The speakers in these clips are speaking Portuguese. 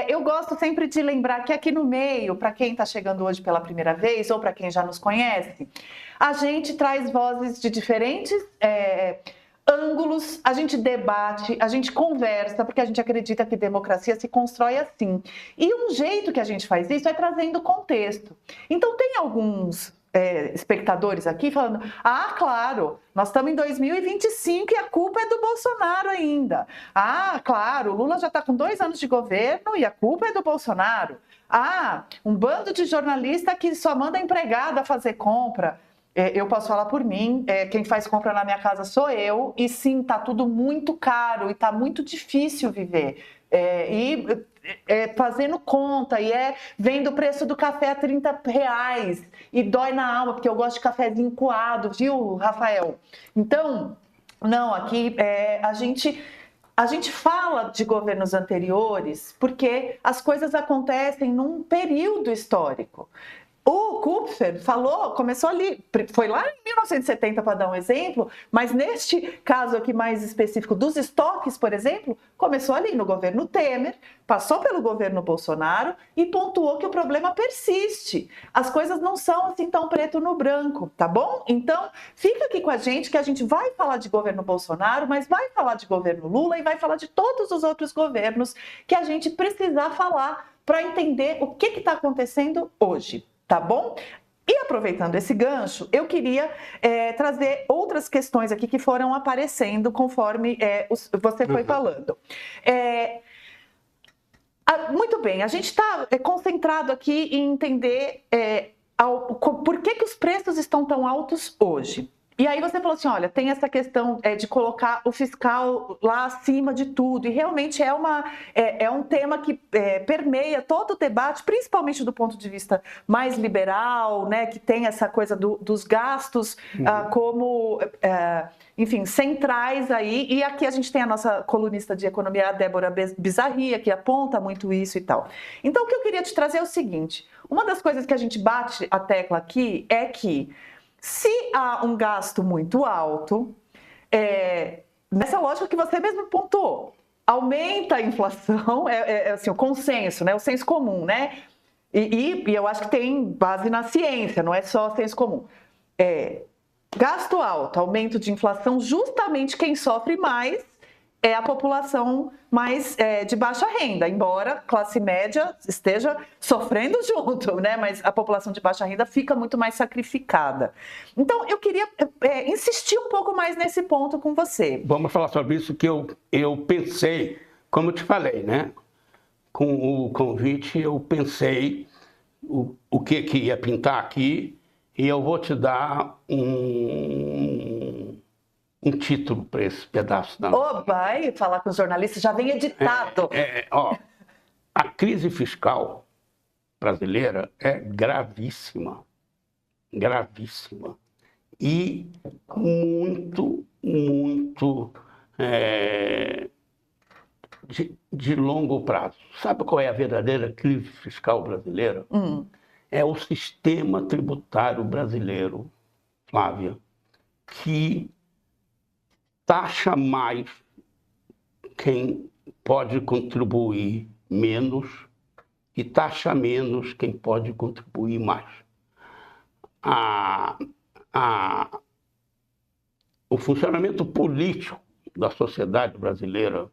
Eu gosto sempre de lembrar que aqui no meio, para quem está chegando hoje pela primeira vez ou para quem já nos conhece, a gente traz vozes de diferentes ângulos, a gente debate, a gente conversa, porque a gente acredita que democracia se constrói assim. E um jeito que a gente faz isso é trazendo contexto. Então, tem alguns espectadores aqui falando: ah, claro, nós estamos em 2025 e a culpa é do Bolsonaro ainda. Ah, claro, o Lula já está com 2 anos de governo e a culpa é do Bolsonaro. Ah, um bando de jornalista que só manda empregada fazer compra. Eu posso falar por mim, quem faz compra na minha casa sou eu, e sim, está tudo muito caro e está muito difícil viver. Fazendo conta, vendo o preço do café a R$ 30, e dói na alma, porque eu gosto de cafezinho coado, viu, Rafael? Então, não, aqui a gente fala de governos anteriores porque as coisas acontecem num período histórico. O Kupfer começou ali, foi lá em 1970 para dar um exemplo, mas neste caso aqui mais específico dos estoques, por exemplo, começou ali no governo Temer, passou pelo governo Bolsonaro e pontuou que o problema persiste. As coisas não são assim tão preto no branco, tá bom? Então, fica aqui com a gente que a gente vai falar de governo Bolsonaro, mas vai falar de governo Lula e vai falar de todos os outros governos que a gente precisar falar para entender o que está acontecendo hoje. Tá bom? E aproveitando esse gancho, eu queria trazer outras questões aqui que foram aparecendo conforme você foi falando. Muito bem, a gente está concentrado aqui em entender por que os preços estão tão altos hoje. E aí você falou assim, olha, tem essa questão de colocar o fiscal lá acima de tudo, e realmente é um tema que permeia todo o debate, principalmente do ponto de vista mais liberal, né, que tem essa coisa dos gastos como, enfim, centrais aí, e aqui a gente tem a nossa colunista de economia, a Débora Bizarria, que aponta muito isso e tal. Então, o que eu queria te trazer é o seguinte, uma das coisas que a gente bate a tecla aqui é que se há um gasto muito alto, nessa lógica que você mesmo pontuou, aumenta a inflação, assim, o consenso, né, o senso comum, né? E eu acho que tem base na ciência, não é só senso comum. Gasto alto, aumento de inflação, justamente quem sofre mais é a população mais de baixa renda, embora classe média esteja sofrendo junto, né? Mas a população de baixa renda fica muito mais sacrificada. Então, eu queria insistir um pouco mais nesse ponto com você. Vamos falar sobre isso que eu pensei, como eu te falei, né? Com o convite, eu pensei o que ia pintar aqui e eu vou te dar um título para esse pedaço da noite. Vai falar com os jornalistas, já vem editado. A crise fiscal brasileira é gravíssima, gravíssima e muito de longo prazo. Sabe qual é a verdadeira crise fiscal brasileira? É o sistema tributário brasileiro, Flávia, que taxa mais quem pode contribuir menos e taxa menos quem pode contribuir mais. O funcionamento político da sociedade brasileira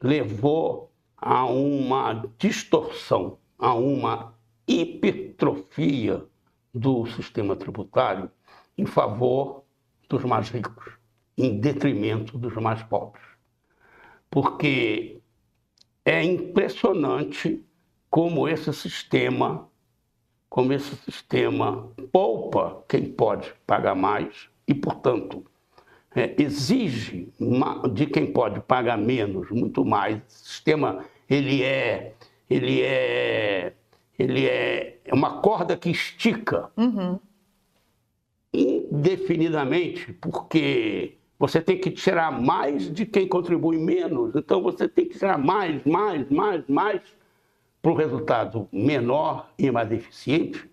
levou a uma distorção, a uma hipertrofia do sistema tributário em favor dos mais ricos, em detrimento dos mais pobres. Porque é impressionante como esse sistema poupa quem pode pagar mais e, portanto, exige de quem pode pagar menos muito mais. O sistema ele é uma corda que estica indefinidamente, porque você tem que tirar mais de quem contribui menos, então você tem que tirar mais, para o resultado menor e mais eficiente,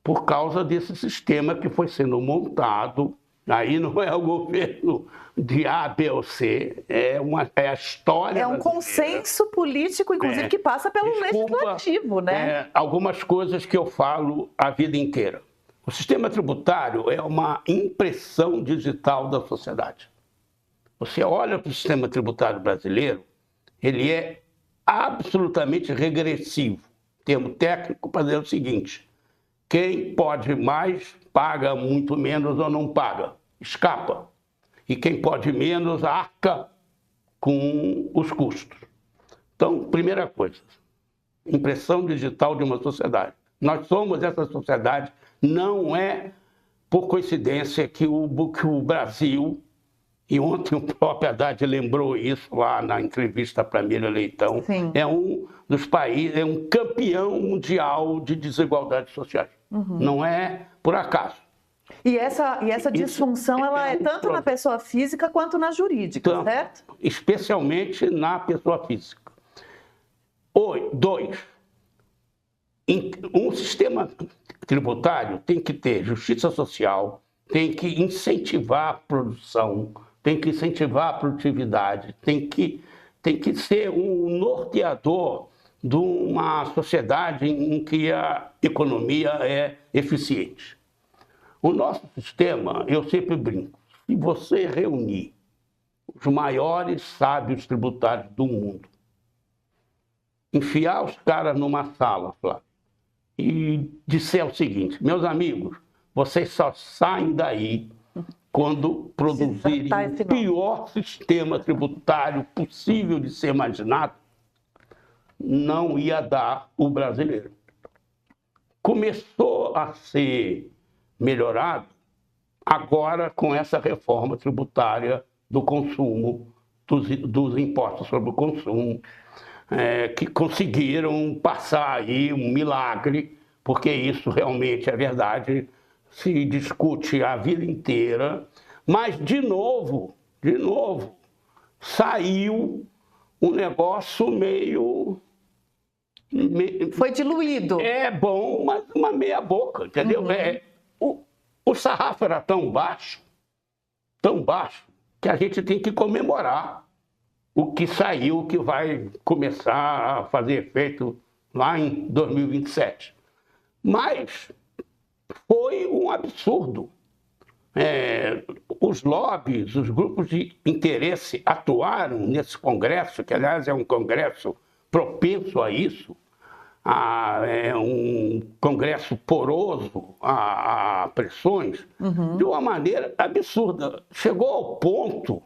por causa desse sistema que foi sendo montado Aí não é o governo de A, B ou C, é a história É um brasileira. consenso político, inclusive, que passa pelo legislativo, né? Algumas coisas que eu falo a vida inteira. O sistema tributário é uma impressão digital da sociedade. Você olha para o sistema tributário brasileiro, ele é absolutamente regressivo. Termo técnico para dizer o seguinte: quem pode mais, paga muito menos ou não paga, escapa. E quem pode menos, arca com os custos. Então, primeira coisa, impressão digital de uma sociedade. Nós somos essa sociedade, não é por coincidência que o Brasil, e ontem o próprio Haddad lembrou isso lá na entrevista para Miriam Leitão, Sim. é um dos países, é um campeão mundial de desigualdades sociais. Não é por acaso. E essa disfunção, ela é tanto na pessoa física quanto na jurídica, certo? Especialmente na pessoa física. 2. Um sistema tributário tem que ter justiça social, tem que incentivar a produção, tem que incentivar a produtividade, tem que ser um norteador de uma sociedade em que a economia é eficiente. O nosso sistema, eu sempre brinco, se você reunir os maiores sábios tributários do mundo, enfiar os caras numa sala, Flávio, e disser o seguinte: meus amigos, vocês só saem daí quando produzirem o pior sistema tributário possível de ser imaginado, não ia dar o brasileiro. Começou a ser melhorado agora com essa reforma tributária do consumo, dos impostos sobre o consumo, que conseguiram passar aí um milagre, porque isso realmente é verdade, se discute a vida inteira, mas de novo, saiu um negócio meio... Foi diluído. É bom, mas uma meia boca, entendeu? O sarrafo era tão baixo, que a gente tem que comemorar o que saiu, que vai começar a fazer efeito lá em 2027. Mas foi um absurdo. Os lobbies, os grupos de interesse atuaram nesse Congresso, que aliás é um Congresso propenso a isso, é um Congresso poroso a pressões, de uma maneira absurda. Chegou ao ponto,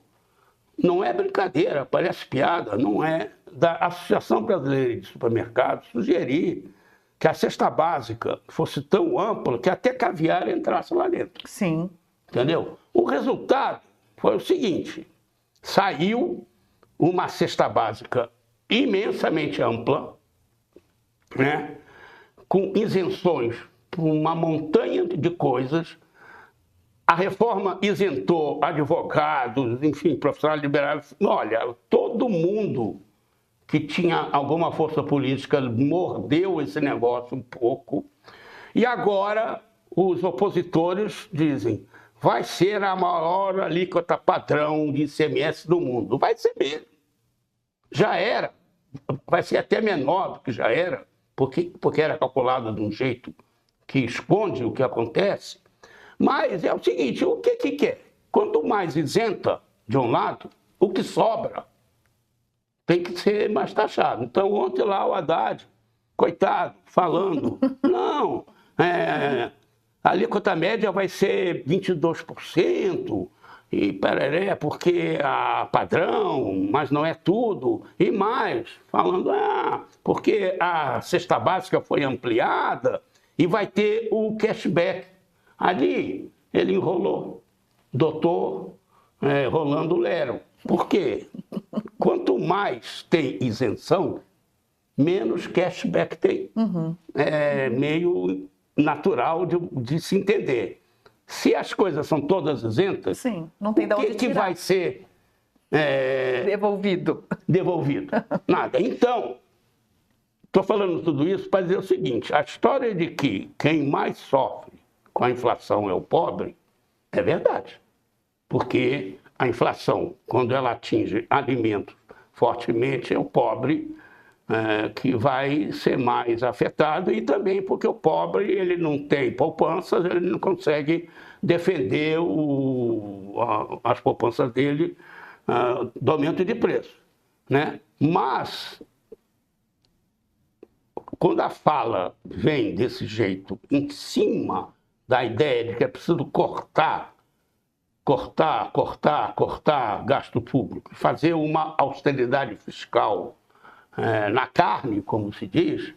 não é brincadeira, parece piada, não é, da Associação Brasileira de Supermercados sugerir que a cesta básica fosse tão ampla que até caviar entrasse lá dentro. Sim. Entendeu? O resultado foi o seguinte: saiu uma cesta básica imensamente ampla, né, com isenções para uma montanha de coisas. A reforma isentou advogados, enfim, profissionais liberais. Olha, todo mundo que tinha alguma força política mordeu esse negócio um pouco. E agora os opositores dizem: vai ser a maior alíquota padrão de ICMS do mundo. Vai ser mesmo. Já era. Vai ser até menor do que já era, porque era calculado de um jeito que esconde o que acontece. Mas é o seguinte: o que é? Quanto mais isenta de um lado, o que sobra tem que ser mais taxado. Então, ontem lá o Haddad, coitado, falando, não, a alíquota média vai ser 22%, e pereré, porque a padrão, mas não é tudo, e mais, falando, porque a cesta básica foi ampliada e vai ter o cashback. Ali ele enrolou, doutor Rolando Lero. Por quê? Quanto mais tem isenção, menos cashback tem. É meio natural de se entender. Se as coisas são todas isentas, sim, não tem de onde que vai ser devolvido? Nada. Então, estou falando tudo isso para dizer o seguinte: a história de que quem mais sofre com a inflação é o pobre, é verdade. porque a inflação, quando ela atinge alimentos fortemente, é o pobre que vai ser mais afetado, e também porque o pobre ele não tem poupanças, ele não consegue defender as poupanças dele do aumento de preço, né? Mas, quando a fala vem desse jeito, em cima da ideia de que é preciso cortar gasto público, fazer uma austeridade fiscal na carne, como se diz,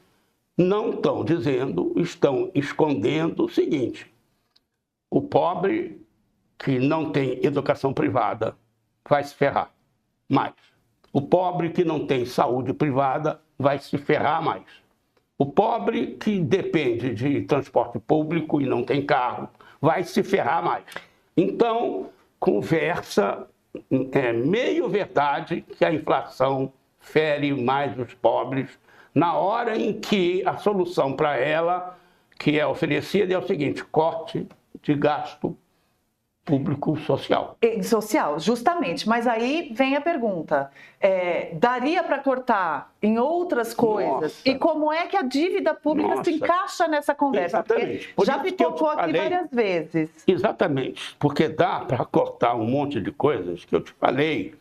não estão dizendo, estão escondendo o seguinte: o pobre que não tem educação privada vai se ferrar mais. O pobre que não tem saúde privada vai se ferrar mais. O pobre que depende de transporte público e não tem carro vai se ferrar mais. Então, conversa meio verdade que a inflação fere mais os pobres, na hora em que a solução para ela, que é oferecida, é o seguinte: corte de gasto público social. Social, justamente. Mas aí vem a pergunta: daria para cortar em outras coisas? Nossa. E como é que a dívida pública se encaixa nessa conversa? Exatamente. Porque já pipocou aqui várias vezes. Exatamente, porque dá para cortar um monte de coisas que eu te falei,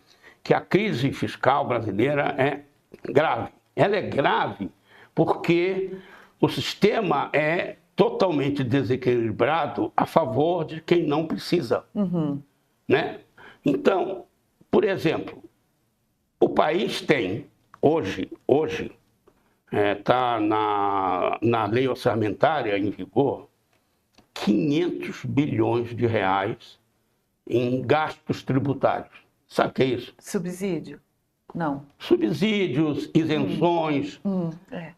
que a crise fiscal brasileira é grave. Ela é grave porque o sistema é totalmente desequilibrado a favor de quem não precisa. Né? Então, por exemplo, o país tem, hoje está na lei orçamentária em vigor, 500 bilhões de reais em gastos tributários. Sabe o que é isso? Subsídio? Não. Subsídios, isenções,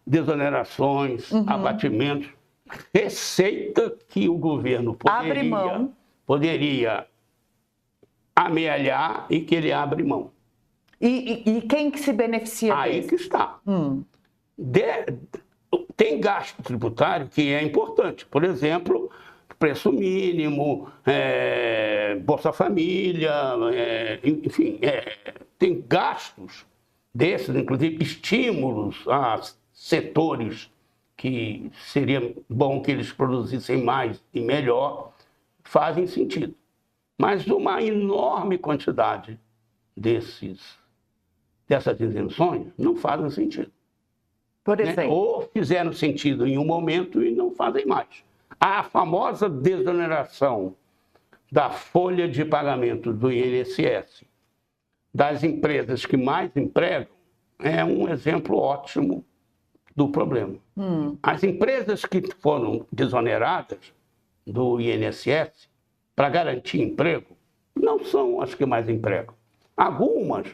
desonerações, abatimentos, receita que o governo poderia amealhar e que ele abre mão. E quem que se beneficia Aí disso? que está. Tem gasto tributário que é importante. Por exemplo, preço mínimo, Bolsa Família, enfim, tem gastos desses, inclusive estímulos a setores que seria bom que eles produzissem mais e melhor, fazem sentido. Mas uma enorme quantidade dessas isenções não fazem sentido. Por exemplo? Né? Ou fizeram sentido em um momento e não fazem mais. A famosa desoneração da folha de pagamento do INSS das empresas que mais empregam é um exemplo ótimo do problema. As empresas que foram desoneradas do INSS para garantir emprego não são as que mais empregam. Algumas,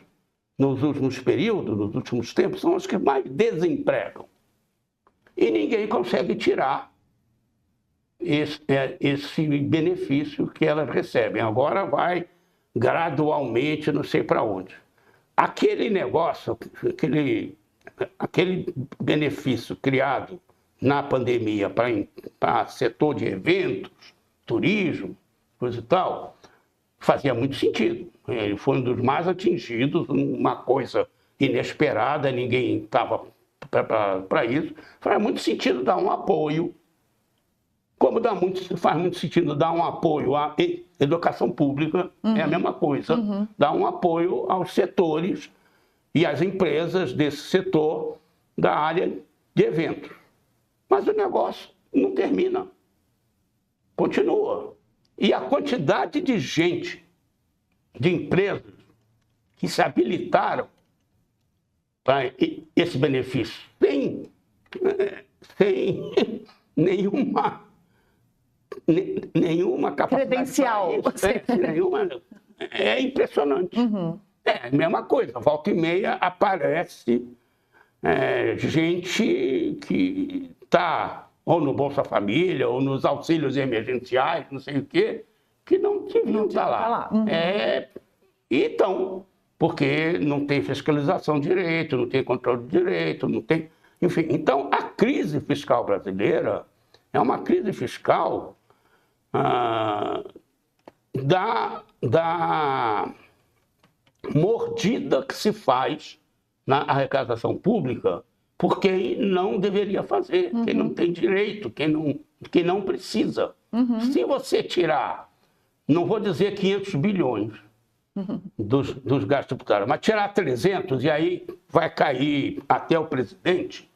nos últimos períodos, nos últimos tempos, são as que mais desempregam. E ninguém consegue tirar esse benefício que elas recebem. Agora vai gradualmente, não sei para onde. Aquele negócio, aquele benefício criado na pandemia para setor de eventos, turismo, coisa e tal, fazia muito sentido. Ele foi um dos mais atingidos, uma coisa inesperada, ninguém estava para isso. Faz muito sentido dar um apoio, como faz muito sentido dar um apoio à educação pública, é a mesma coisa, dar um apoio aos setores e às empresas desse setor da área de eventos. Mas o negócio não termina, continua. E a quantidade de gente, de empresas que se habilitaram para esse benefício sem nenhuma capacidade credencial, é impressionante. É a mesma coisa, volta e meia aparece gente que está ou no Bolsa Família, ou nos auxílios emergenciais, não sei o quê, que não deviam estar lá. Então, porque não tem fiscalização direito, não tem controle direito, não tem... Enfim, então a crise fiscal brasileira é uma crise fiscal da mordida que se faz na arrecadação pública por quem não deveria fazer, quem não tem direito, quem não precisa. Se você tirar, não vou dizer 500 bilhões dos gastos tributários, mas tirar 300 e aí vai cair até o presidente,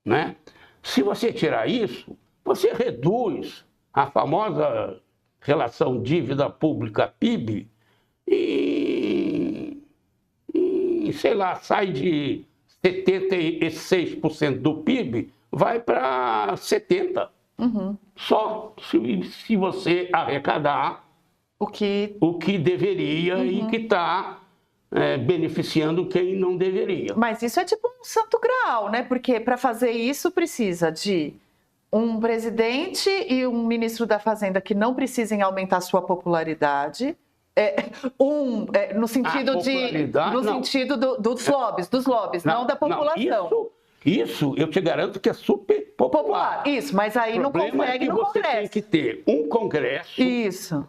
né? Se você tirar isso, você reduz a famosa relação dívida pública-PIB e, sei lá, sai de 76% do PIB, vai para 70%. Só se você arrecadar o que deveria e que está beneficiando quem não deveria. Mas isso é tipo um santo graal, né? Porque para fazer isso precisa de um presidente e um ministro da Fazenda que não precisem aumentar sua popularidade. No sentido dos lobbies, não da população. Isso eu te garanto que é super popular. Isso, mas aí não consegue no Congresso. Você tem que ter um Congresso, isso,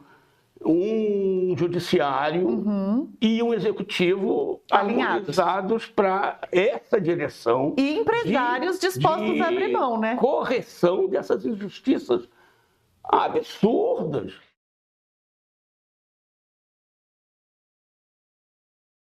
um judiciário e um executivo alinhados para essa direção. E empresários dispostos a abrir mão, né? Correção dessas injustiças absurdas